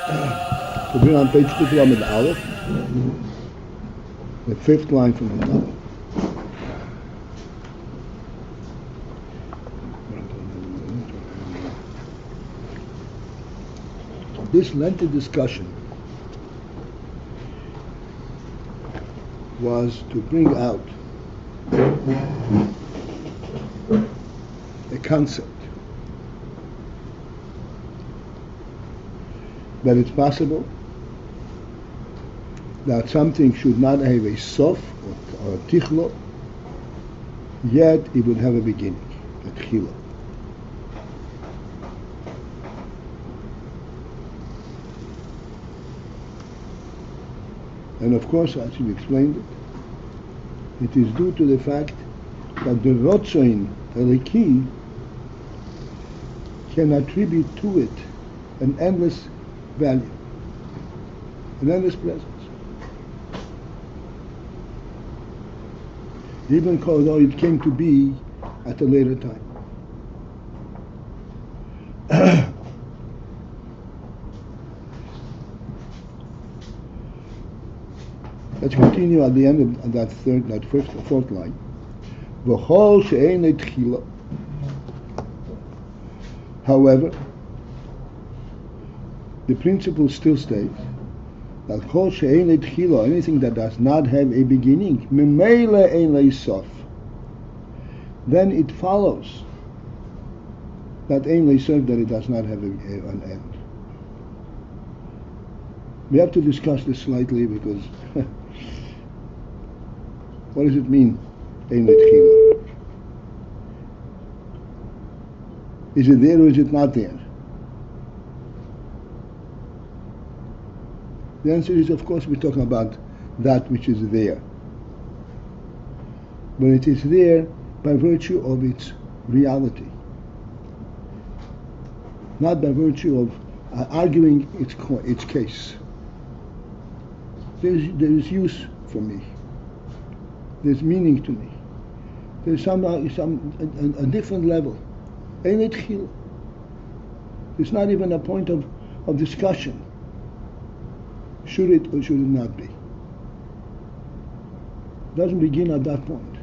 So we're on page 2 with Aleph, the 5th line from the top. This lengthy discussion was to bring out a concept that it's possible that something should not have a sof or a tichlo, yet it would have a beginning, a tchila. And of course, as we explained it, it is due to the fact that the Rotzoin Eliki can attribute to it an endless value, an endless presence. Even though it came to be at a later time. Let's continue at the end of that fourth line. V'chol she'ein tchila. However, the principle still states that kol she'ein tchila, anything that does not have a beginning, memele ein leisof, then it follows that ein leisof, that it does not have an end. We have to discuss this slightly because what does it mean, ein tchila? Is it there or is it not there? The answer is, of course, we're talking about that which is there. But it is there by virtue of its reality, not by virtue of arguing its case. There is use for me. There's meaning to me. There's a different level. Ein tchila. It's not even a point of discussion. Should it or should it not be? It doesn't begin at that point.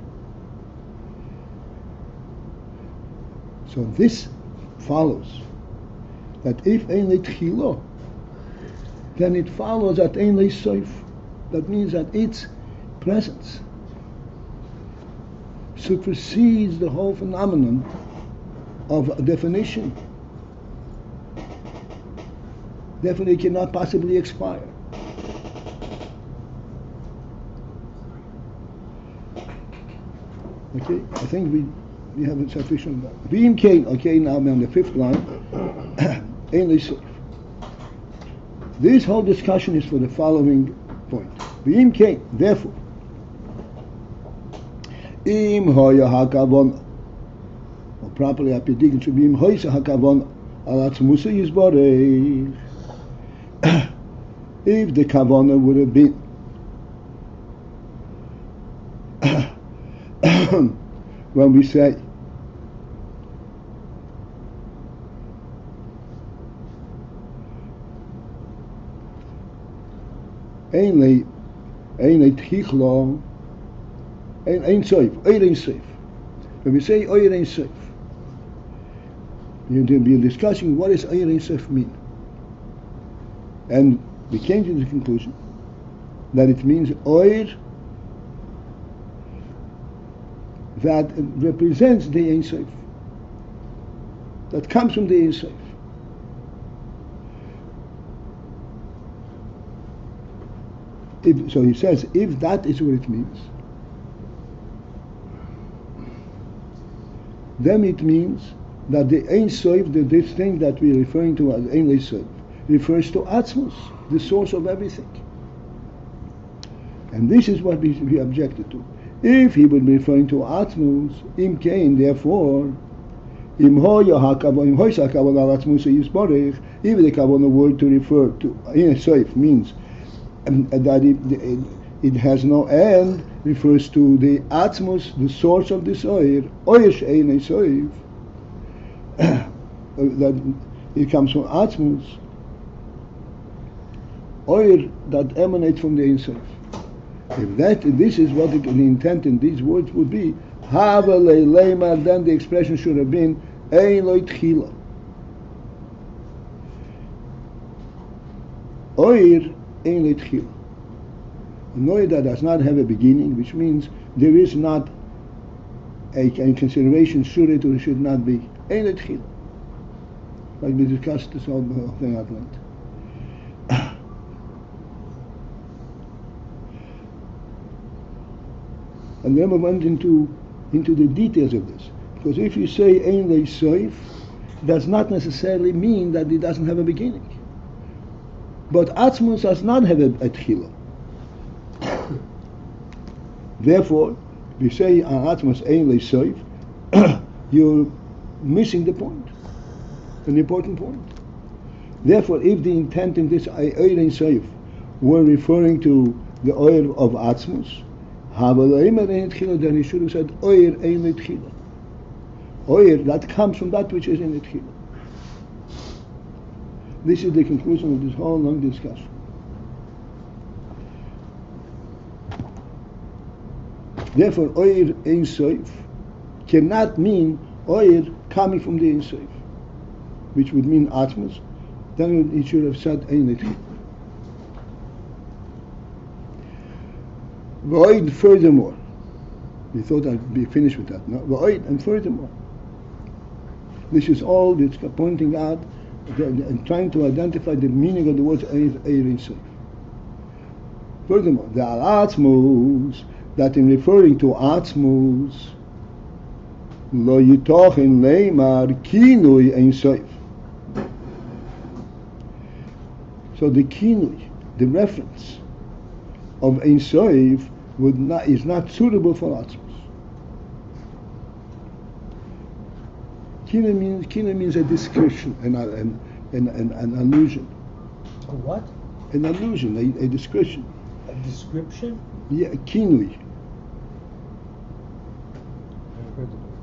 So this follows that if ein tchila, then it follows that ein soif. That means that its presence supersedes the whole phenomenon of a definition. Definitely cannot possibly expire. Okay, I think we have a sufficient. V'im kein, okay, now we're on the 5th line. Ein leisof. This whole discussion is for the following point. V'im kein, therefore, im hoya hakavon, or properly apedikin should be im hoya hakavon al atzmusa yizborei. If the kavana would have been when we say ein tchichlo, ein soif, ein soif. When we say ein soif, we're discussing what does ein soif mean, and we came to the conclusion that it means oir that represents the Ein Sof, that comes from the Ein Sof. So he says, if that is what it means, then it means that the Ein Sof, this thing that we're referring to as Ein Sof, refers to Atzmus, the source of everything. And this is what we objected to. If he would be referring to Atzmus, im kein, therefore, im hoya hakavon, im hoya hakavon al Atzmus yisborech, if the kavon word to refer to Ein Sof means that it has no end, refers to the Atzmus, the source of this oir, oir she'ein Sof, that it comes from Atzmus, oir that emanates from the Ein Sof. If this is what the intent in these words would be, Hava le'leimar, then the expression should have been Ein lo tchila. Oir ein lo tchila. An oir that does not have a beginning, which means there is not a consideration should it or should not be. Ein lo tchila. Like we discussed this whole thing at length. And then we went into the details of this. Because if you say Ein Lei Soif, does not necessarily mean that it doesn't have a beginning. But Atzmus does not have a Tchila. Therefore, if you say Atzmus Ein Lei Soif, you're missing the point, an important point. Therefore, if the intent in this Ein Lei Soif were referring to the oil of Atzmus, then he should have said oir ein le tchila. Oir, that comes from that which is in the tchila. This is the conclusion of this whole long discussion. Therefore, oir ein soif cannot mean oir coming from the ein soif, which would mean atmos. Then he should have said ein le tchila. V'oid, furthermore, we thought I'd be finished with that. No, v'oid, and furthermore, this is all that's pointing out and trying to identify the meaning of the words Ein Sof. Furthermore, the Atzmus, that in referring to Atzmus, lo yitochen leimar kinui Ein Sof. So the kinui, the reference of Ein Sof is not suitable for Atzmus. Kina means a description, an allusion. A what? An allusion, a description. A description? Yeah, kinui. I've heard the word.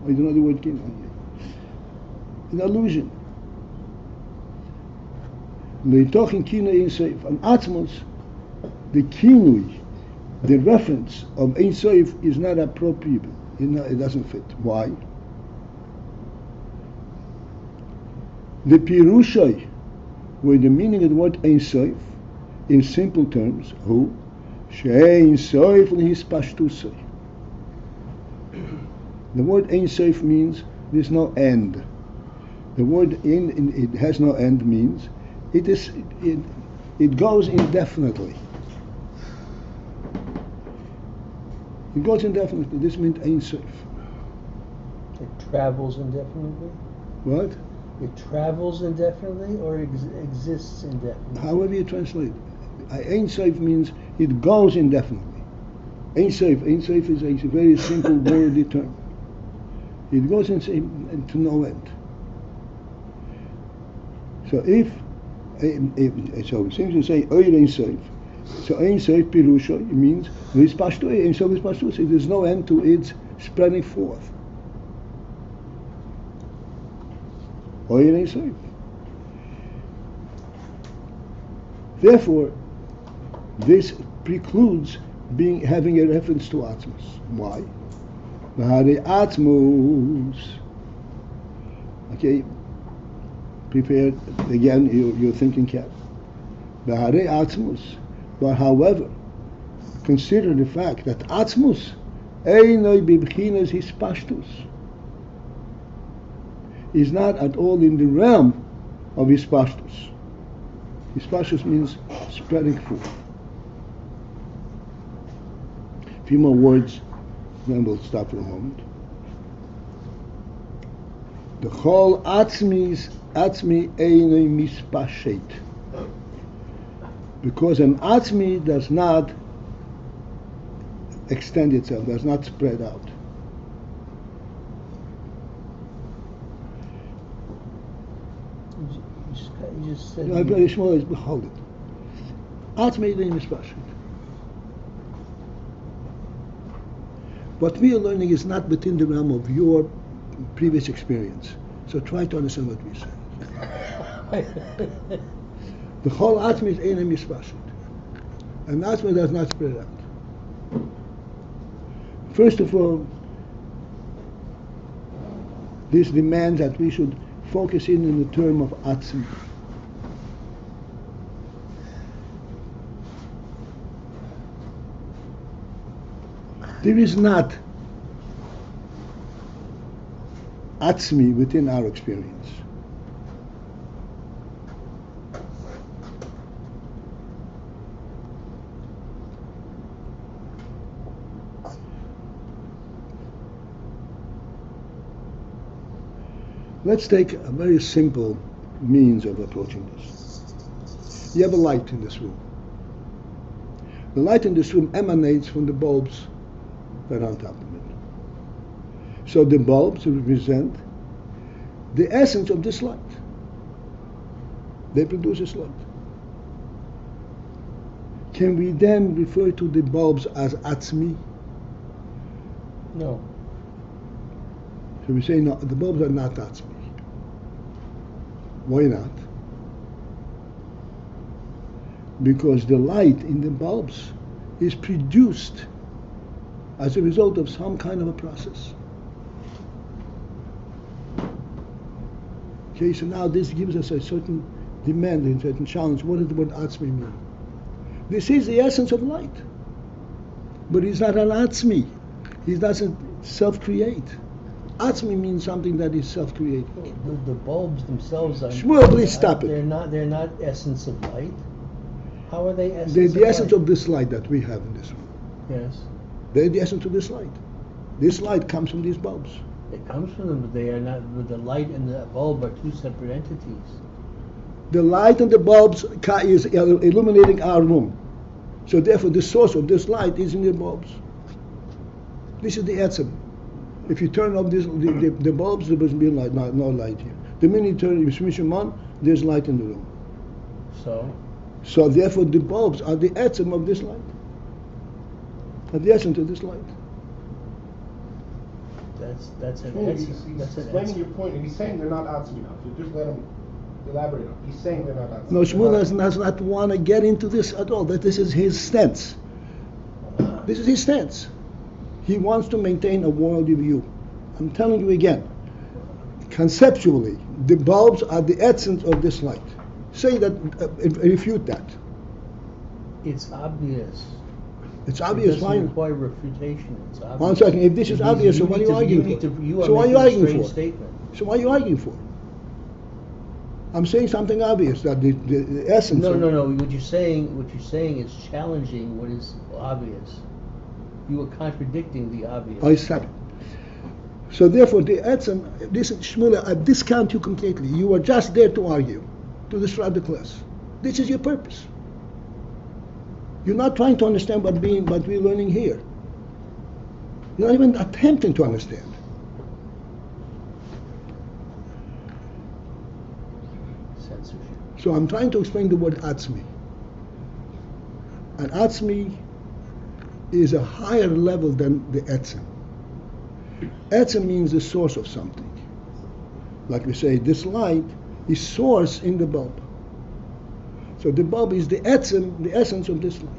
Oh, you don't know the word kinui? An allusion. Leitochin kinui Ein Sof. An Atzmus, the kinui, the reference of Ein Sof is not appropriate. It doesn't fit. Why? The pirushai, where the meaning of the word Ein Sof, in simple terms, who? She'ein Sof lehispashtusai. The word Ein Sof means there's no end. The word it has no end means it goes indefinitely. It goes indefinitely. This means Ein Sof. It travels indefinitely? What? It travels indefinitely or exists indefinitely? However you translate it. Ein Sof means it goes indefinitely. Ein Sof is a very simple wordy term. It goes into no end. So so since you say Oir Ein Sof, so Ein Sof Pirusha means Ein Sof Vispashtu. There's no end to its spreading forth. Oir Ein Sof. Therefore, this precludes having a reference to Atzmus. Why? V'harei Atzmus. Okay, prepare again. You're thinking carefully. V'harei Atzmus. But however, consider the fact that Atzmus einoi bibchinas hispashtus is not at all in the realm of hispashtus. Hispashtus means spreading forth. A few more words, then we'll stop for a moment. The whole atzmi einoi mispashet. Because an atzmi does not extend itself, does not spread out. You just said... Hold it. Atzmi einoi mispashet. What we are learning is not within the realm of your previous experience. So try to understand what we say. The whole Atma is Ein Mispashit. And Atma does not spread out. First of all, this demands that we should focus in the term of Atzmi. There is not Atzmi within our experience. Let's take a very simple means of approaching this. You have a light in this room. The light in this room emanates from the bulbs that are on top of it. So the bulbs represent the essence of this light. They produce this light. Can we then refer to the bulbs as Atzmi? No. So we say no, the bulbs are not Atzmi. Why not? Because the light in the bulbs is produced as a result of some kind of a process. Okay, so now this gives us a certain demand and certain challenge. What does the word Atzmi mean? This is the essence of light. But he's not an Atzmi. He doesn't self-create. Atzmi means something that is self-created. The bulbs themselves are. Shmuel, please stop it. They're not essence of light. How are they essence? They're of the essence light? of this light that we have in this room. Yes. They're the essence of this light. This light comes from these bulbs. It comes from them, but they are not. But the light and the bulb are two separate entities. The light and the bulbs is illuminating our room. So therefore the source of this light is in the bulbs. This is the etzem. If you turn off the bulbs, there will be light, no light here. The minute you switch them on, there's light in the room. So therefore the bulbs are the etzem of this light. Are the essence of this light. That's an He's essence. That's an explaining essence. your point, and he's saying they're not Atzmi now. So just let him elaborate on it. He's saying they're not Atzmi. No, Shmuel does not want to get into this at all. That this is his stance. This is his stance. He wants to maintain a worldly view. I'm telling you again, conceptually, the bulbs are the essence of this light. Say that, refute that. It's obvious. It's obvious, It fine. doesn't require refutation. It's obvious. 1 second, if this is obvious, so what are you arguing for? So what are you arguing for? So what are you arguing for? I'm saying something obvious, that the essence No. of... What you're saying is challenging what is obvious. You are contradicting the obvious. I said it. So therefore, the etzem, this Shmuel, I discount you completely. You are just there to argue, to disrupt the class. This is your purpose. You're not trying to understand what we're learning here. You're not even attempting to understand. Censorship. So I'm trying to explain the word atzmi. And atzmi is a higher level than the etzem. Etzem means the source of something. Like we say, this light is source in the bulb. So the bulb is the etzem, the essence of this light.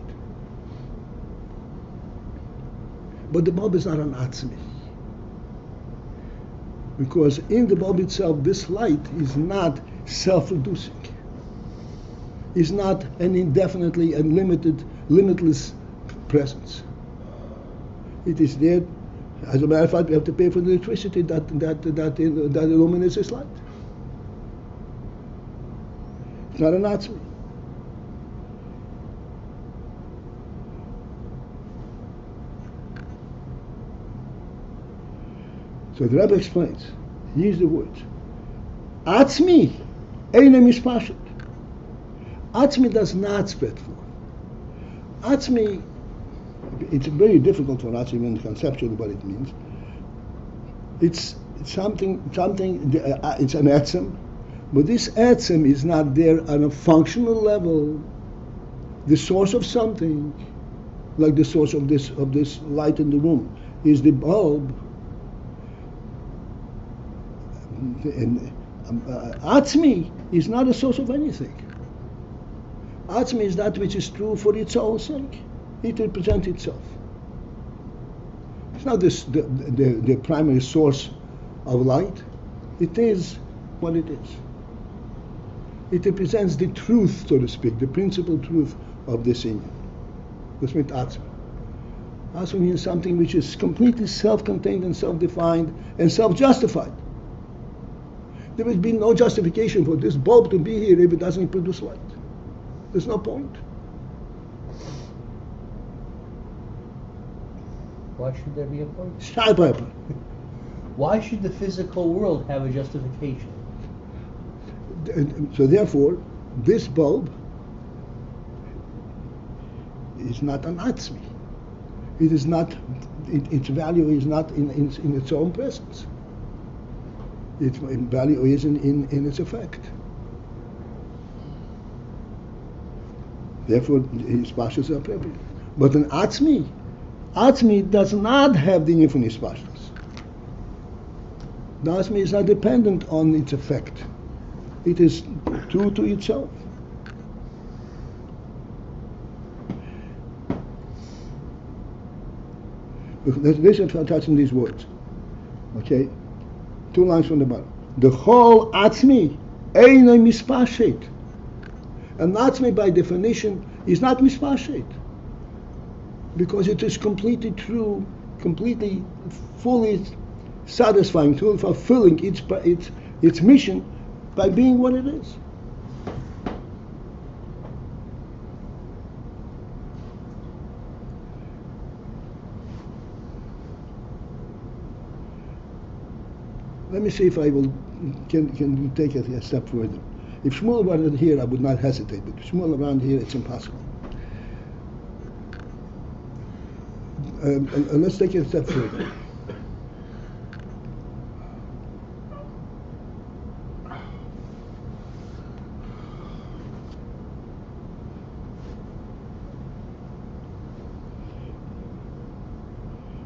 But the bulb is not an atzmi. Because in the bulb itself, this light is not self-reducing. It's not an indefinitely unlimited, limitless presence. It is there. As a matter of fact, we have to pay for the electricity that illuminates this light. It's not an atzmi. So the Rebbe explains. He used the words. Atzmi, eine mispashit. Atzmi does not spread forth. Atzmi, it's very difficult for us even conceptually what it means. It's something. It's an etzem, but this etzem is not there on a functional level. The source of something, like the source of this light in the room, is the bulb. And atzmi is not a source of anything. Atzmi is that which is true for its own sake. It represents itself. It's not the primary source of light. It is what it is. It represents the truth, so to speak, the principal truth of this inyan. That's what Atzmi. Atzmi means something which is completely self-contained and self-defined and self-justified. There will be no justification for this bulb to be here if it doesn't produce light. There's no point. Why should there be a point? Why Why should the physical world have a justification? So therefore, this bulb is not an Atzmi. It is not, its value is not in its own presence. Its value is in its effect. Therefore, his pashas are appropriate. But an Atzmi does not have the infinite pashas. The Atzmi is not dependent on its effect. It is true to itself. Listen to touching these words. Okay? 2 lines from the bottom. The whole Atzmi, Eino Mispashet. And Atzmi by definition is not Mispashet. Because it is completely true, completely, fully satisfying, fully fulfilling its mission by being what it is. Let me see if I can take it a step further. If Shmuel were not here, I would not hesitate, but if Shmuel around here, it's impossible. Let's take it a step further.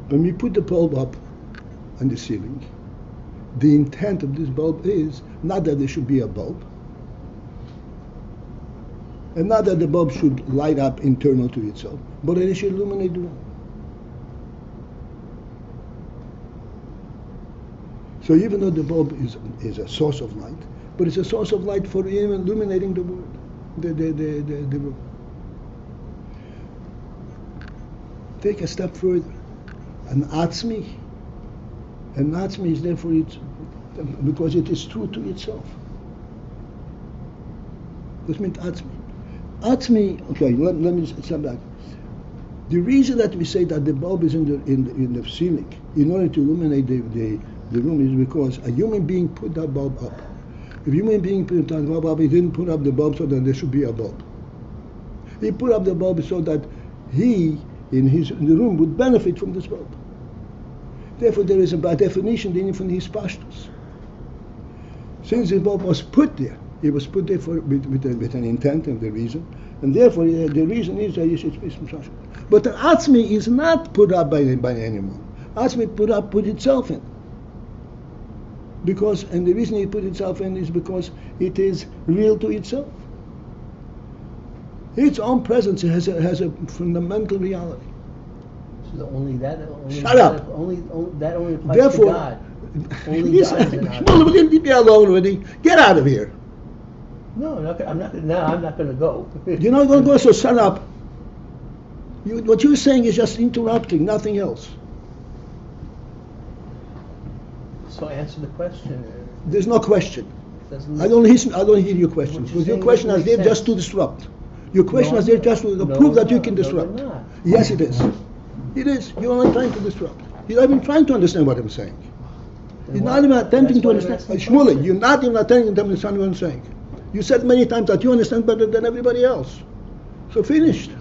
When we put the bulb up on the ceiling, the intent of this bulb is not that there should be a bulb, and not that the bulb should light up internal to itself, but that it should illuminate the room. So even though the bulb is a source of light, but it's a source of light for illuminating the world, the room. Take a step further. An Atzmi is therefore because it is true to itself. This means Atzmi. Atzmi, okay, let me step back. The reason that we say that the bulb is in the ceiling in order to illuminate the room is because a human being put that bulb up. If a human being put that bulb up, he didn't put up the bulb so that there should be a bulb. He put up the bulb so that he, in the room, would benefit from this bulb. Therefore, there is, by definition, the infinite pashtus. Since the bulb was put there, it was put there with an intent and the reason, and therefore the reason is that you should be some pashtus. But the Atzmi is not put up by anyone. Atzmi put itself in. Because, and the reason it put itself in is because it is real to itself. Its own presence has a fundamental reality. So only that applies Therefore, to God. Only God is an object. Well, we're going to be alone already. Get out of here. No, I'm not going to go. You're not going to go, so shut up. What you're saying is just interrupting, nothing else. So answer the question. There's no question. Doesn't I don't hear your questions. Because your question is there just to disrupt. Your question is there just to prove that you can disrupt. No, not. Yes, it is. It is. You're only trying to disrupt. You're not even trying to understand what I'm saying. You're not even attempting to understand. Shmuley, you're not even attempting to understand what I'm saying. You said many times that you understand better than everybody else. So finished.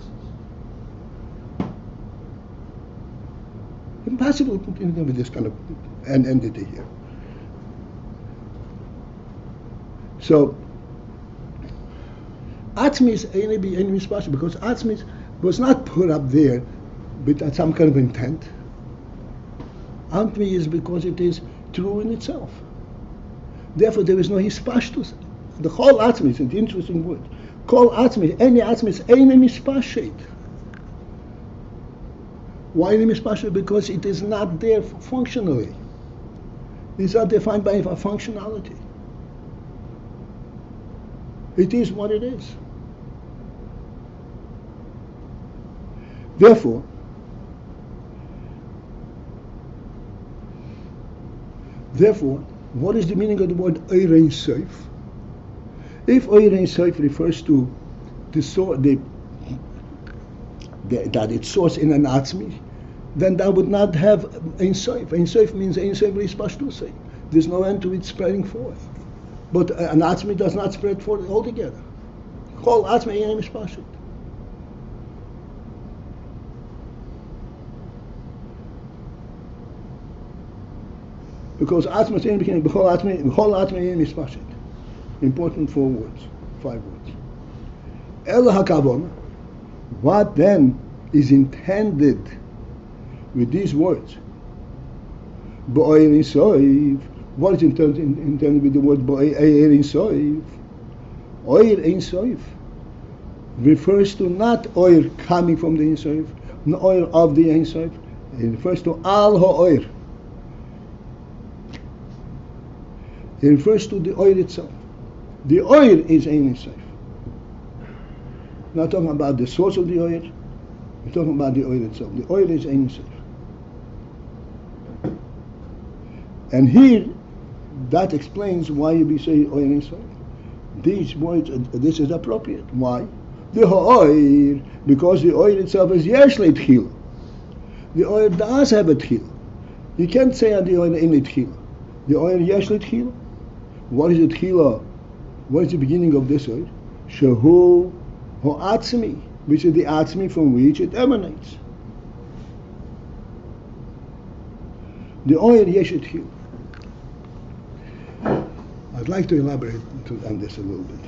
Impossible to continue with this kind of an entity here. So, Atzmi is enemy special because Atzmi was not put up there with some kind of intent. Atzmi is because it is true in itself. Therefore, there is no hispashtus. The whole Atzmi is an interesting word. Kol atzmi, any atzmi is ein mispashet. Why ein mispashet? Because it is not there functionally. These are defined by functionality. It is what it is. Therefore, what is the meaning of the word Ein Sof? If Ein Sof refers to that its source in an atzmi, then that would not have Ein Sof. Ein Sof means Ein Sof Lispashtusei. There's no end to it spreading forth. But an atzmi does not spread forth altogether. Kol atzmi ein mispashet. Because atzma is in the beginning, b'chol atzma ein mispashet. Important 4 words, 5 words. El hakavon, what then is intended with these words? Bo'er soif. What is intended with the word bo'er soif? Oir ein soif refers to not oir coming from the ein soif, not oir of the ein soif. It refers to al ha'oir. It refers to the oil itself. The oil is ein sof. Not talking about the source of the oil. We're talking about the oil itself. The oil is ein sof. And here, that explains why you be saying oil ein sof. These words, this is appropriate. Why? The oil, because the oil itself is yesh le'tchila. The oil does have a tchila. You can't say on the oil in tchila. The oil yesh le'tchila. What is the tchila? What is the beginning of this oil? Shehu ha'atzmi, which is the atzmi from which it emanates. The oil yesh le'tchila. I'd like to elaborate on this a little bit.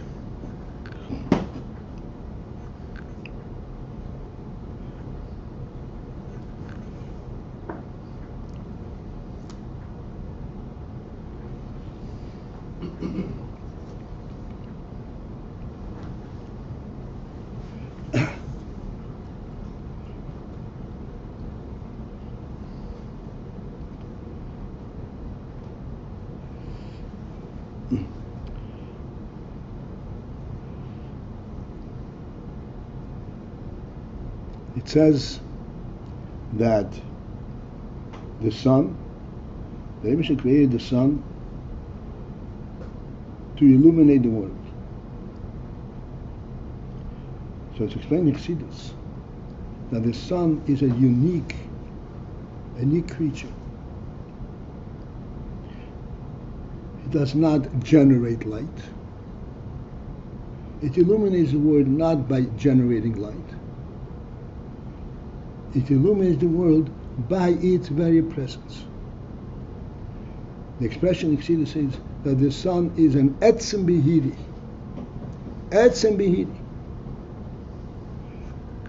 It says that the sun, the Rebbe created the sun to illuminate the world. So it's explained in Chassidus that the sun is a unique creature. It does not generate light. It illuminates the world not by generating light. It illuminates the world by its very presence. The expression in Chassidus says that the sun is an etzem behiri. Etzem behiri.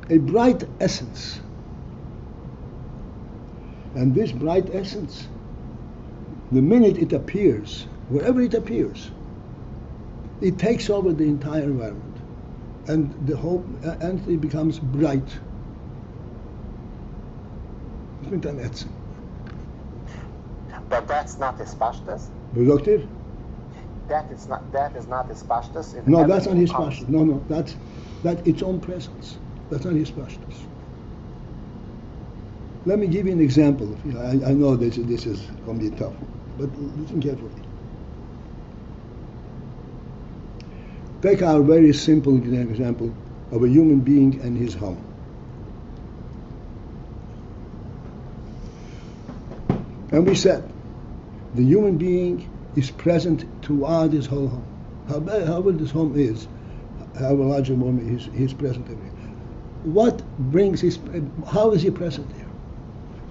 A bright essence. And this bright essence, the minute it appears, wherever it appears, it takes over the entire environment. And the whole entity becomes bright. But that's not his pashtus? Doctor? That is not his pashtus? No, that's not his pashtus. No, that's its own presence. That's not his pashtus. Let me give you an example. I know this is going to be tough, but listen carefully. Take our very simple example of a human being and his home. And we said, the human being is present throughout his whole home. However this home is, however large a home is, he's present everywhere. What brings how is he present there?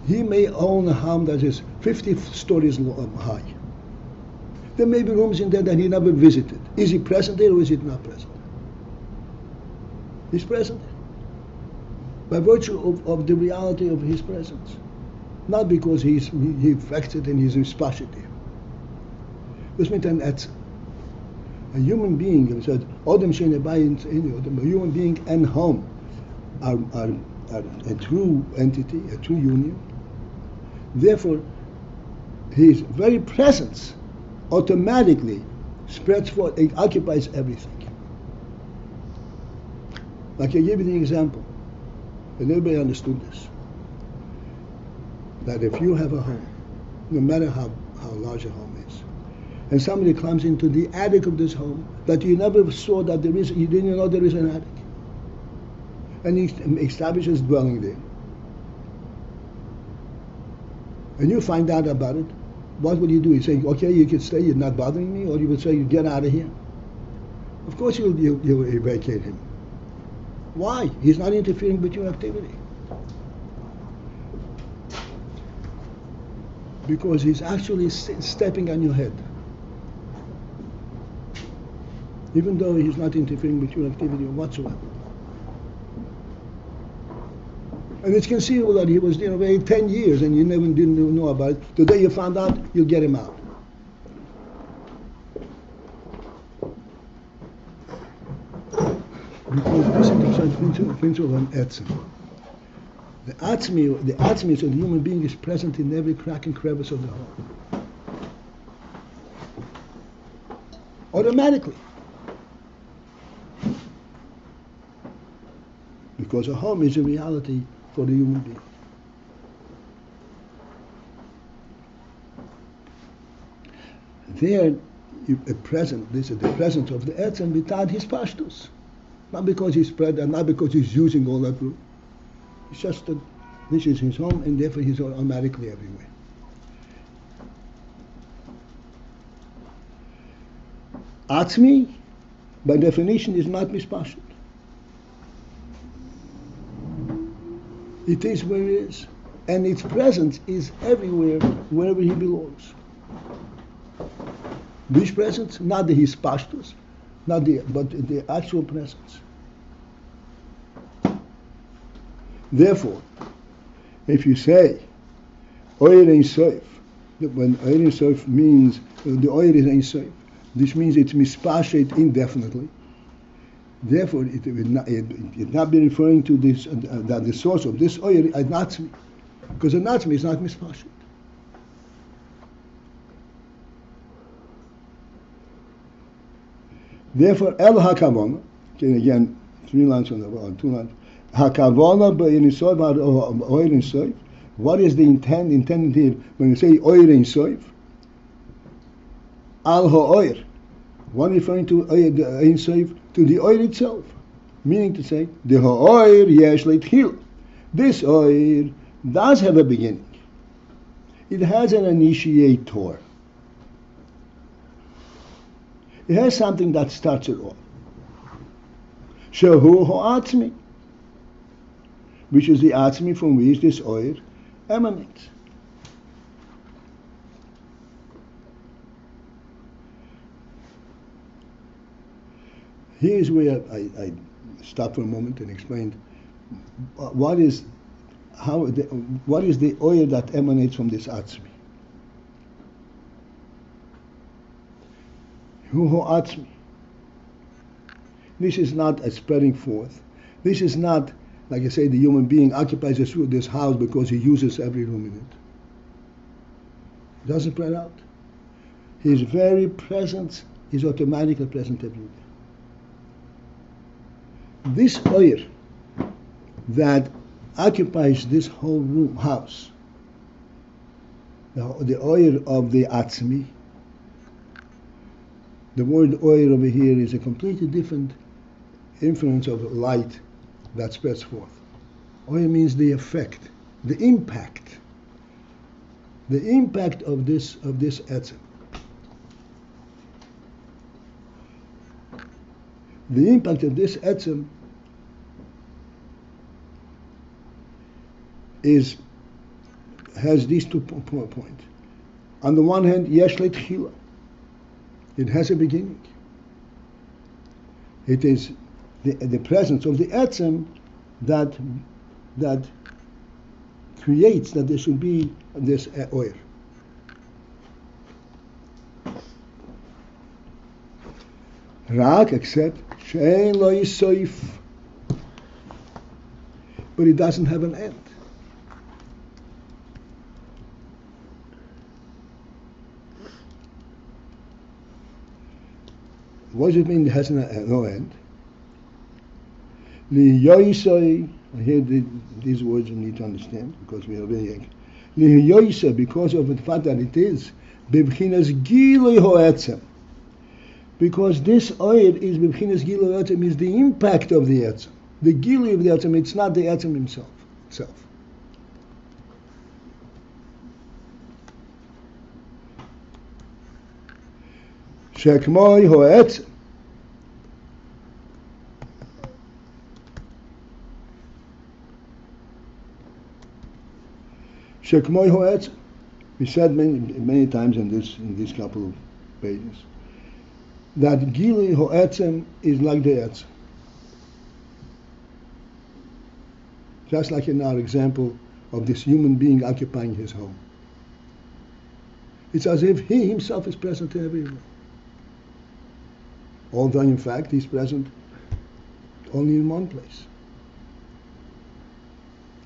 He may own a home that is 50 stories high. There may be rooms in there that he never visited. Is he present there or is he not present? He's present there. By virtue of the reality of his presence. Not because he affects it and he's inspashit there. This means that A human being, it said, Odom Shene Bayin Tzini, a human being and home are a true entity, a true union. Therefore, his very presence automatically spreads forth, it occupies everything. Like I gave you the example, and everybody understood this, that if you have a home, no matter how large a home is, and somebody climbs into the attic of this home that you never saw that there is, you didn't know there is an attic, and he establishes dwelling there, and you find out about it, what would you do? You say, okay, you can stay, you're not bothering me, or you would say, get out of here. Of course you'll vacate him. Why? He's not interfering with your activity. Because he's actually stepping on your head. Even though he's not interfering with your activity whatsoever. And it's conceivable that he was there 10 years and you never didn't know about it. The day you found out, you'll get him out. Because this is the principle of an etzem. The atzmi, so the human being is present in every crack and crevice of the home. Automatically. Because a home is a reality for the human being. There, this is the presence of the etzem without his pashtus. Not because he's spread and not because he's using all that room. It's just that this is his home and therefore he's automatically everywhere. Atzmi, by definition, is not mispashut. It is where it is, and its presence is everywhere, wherever he belongs. Which presence? Not the his pashtus, but the actual presence. Therefore, if you say Oyer Ein Sof, when Oyer Ein Sof means the Oyer is Ein Sof, this means it's mispashet indefinitely. Therefore, it would not be referring to this that the source of this Oyer is Natzmi, because a Natzmi is not mispashet. Therefore, El HaKavona, again, 3 lines on the 2 lines. HaKavona b'Oyer Sof, Oyer Sof. What is the intended here when we say Oyer Sof? Al ha'oyer. One referring to the Ein Sof, to the oyer itself, meaning to say the ha'oyer yesh leitchila. This oyer does have a beginning. It has an initiator. It has something that starts it off. Shehu ha'atzmi, which is the atzmi from which this oyer emanates. Here's where I stopped for a moment and explained what is the oil that emanates from this atzmi. Hu atzmi. This is not a spreading forth. This is not, like I say, the human being occupies this house because he uses every room in it. It doesn't spread out. His very presence is automatically present everywhere. This oyer that occupies this whole house, the oyer of the atzmi, the word oyer over here is a completely different influence of light that spreads forth. Oyer means the effect, the impact of this etzem. The impact of this etzem has these 2 points. On the one hand, yesh leitchila. It has a beginning. It is the presence of the etzem that creates that there should be this oyer. Rak, except she'ein lo yisoif, but it doesn't have an end. What does it mean it has no end? Liyoisoi, here these words you need to understand because we are very young. Liyoisa, because of the fact that it is bebchinas gilui hoetzem. Because this oil is bebchinas gilui hoetzem, is the impact of the etzem. The gilui of the etzem, it's not the etzem himself. Shekmoi hoetzem. Shekmoi hoetzem. We said many times in this couple of pages that gilui hoetzem is like the etzem. Just like in our example of this human being occupying his home. It's as if he himself is present everywhere. Although in fact he's present only in one place.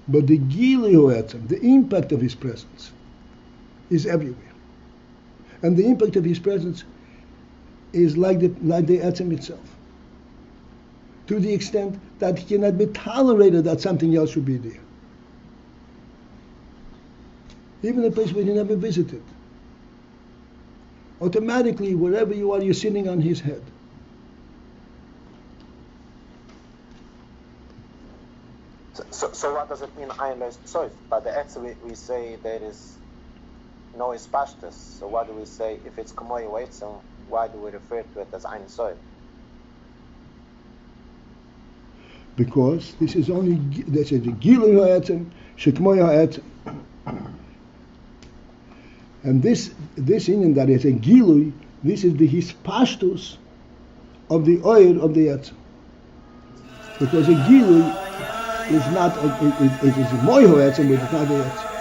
But the gilui hoetzem, the impact of his presence, is everywhere. And the impact of his presence is like the etzem itself. To the extent that it cannot be tolerated that something else should be there. Even a place where you never visited. Automatically, wherever you are, you're sitting on his head. So what does it mean, ayin lo soif? By the etzem we say there is no ispashtus. So why do we say, if it's k'moy etzem, why do we refer to it as ayin soif? Because this is only, this is the gilui ha'etzem, shekmoy ha'etzem. And this inyan that is a gilui, this is the hispashtus of the oil of the etzem. Because a gilui is not, it is a moy ha'etzem, but it's not the etzem.